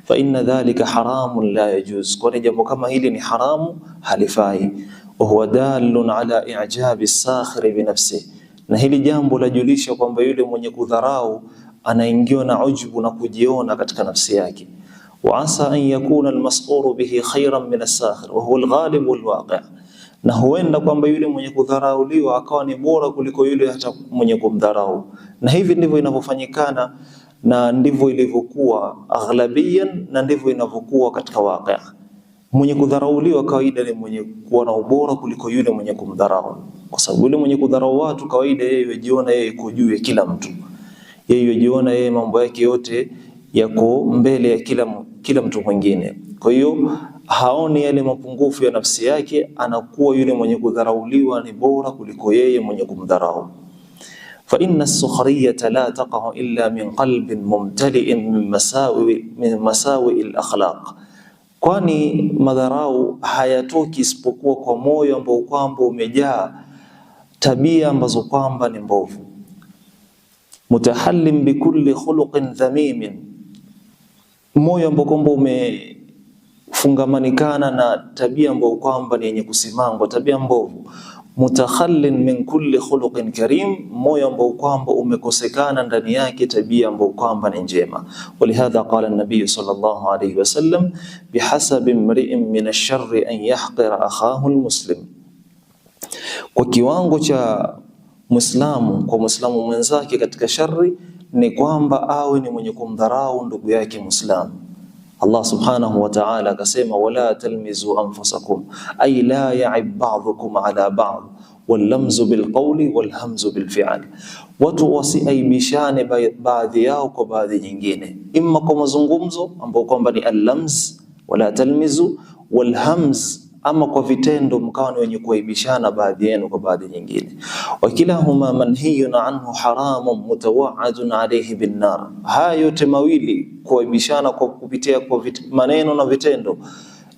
fa inna dhalika haramun la yajuz, kwani jambo kama hili ni haramu, halifai. Wa huwa dalun ala i'jabi as-sakhir bi nafsihi, na hili jambo lajulisha kwamba yule mwenye kudharau anaingiwa na ujbu na kujiona katika nafsi yake. Wa asa an yakuna al-masquru bihi khayran min as-sakhir wa huwa al-ghalib wal-waqi', na huenda kwamba yule mwenye kudharauliwa akawa ni bora kuliko yule hata mwenye kumdharau. Na hivi ndivyo inavyofanyikana na ndivyo ilivyokuwa aghlabiyan, na ndivyo inavyokuwa katika waqi'. Mwenye kudharauliwa kawaida ni mwenye kuwa na ubora kuliko yule mwenye kumdharau, kwa sababu yule mwenye kudharau watu kawaida yeye yajiona yeye yuko juu ya kila mtu, yeye yajiona yeye mambo yake yote yako mbele ya kila mtu mwingine. Kwa hiyo haoni yale mapungufu ya nafsi yake, anakuwa yule mwenye kudharauliwa ni bora kuliko yeye mwenye kumdharau. Fa inna as-sukhriyata la taqa'u illa min qalbin mumtali'in min masawi al-akhlaq, kwani madharau hayatoki isipokuwa kwa moyo ambao kwamba umejaa tabia ambazo kwamba ni mbovu. Mutahallim bikulli khuluqin dhamimin, moyo ambao kwamba umefungamanikana na tabia ambao kwamba ni yenye kusimangwa, tabia mbovu. Mutakhallin min kulli khuluqin karim, moyo ambao kwamba umekosekana ndani yake tabia ambao kwamba ni njema. Walihadha qala an-nabiy sallallahu alayhi wasallam, bihasabi imri'in min ash-sharri an yahqira akhahu al-muslim, kwa kiwango cha Muislamu kwa Muislamu mwenzake katika shari ni kwamba awe ni mwenye kumdharau ndugu yake Muislamu. Allah subhanahu wa ta'ala akasema, wala talmizu anfusakum ay la ya'ib ba'dukum ala ba'd wallamzu bilqawli walhamzu bilfi'l, watu wasiaibishane baadhi yao kwa baadhi nyingine, imma kwa mazungumzo ambao kwamba ni al-lamz wala talmizu, walhamz ama kwa vitendo mkawa ni wenye kuaibishana baadhi yenu kwa baadhi nyingine. Wa kilahuma manhiyun anhu haramun mutawa'adun alayhi bin nar, haya yote mawili kuaibishana kwa kupitia kwa maneno na vitendo,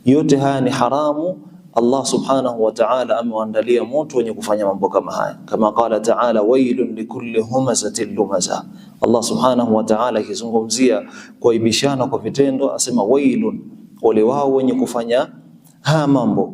yote haya ni haramu. Allah subhanahu wa ta'ala amewaandalia moto wenye kufanya mambo kama haya, kama qala ta'ala, wailun likulli humazatin lumaza. Allah subhanahu wa ta'ala akizungumzia kuaibishana kwa vitendo asema wailun, wale wao wenye kufanya haya mambo,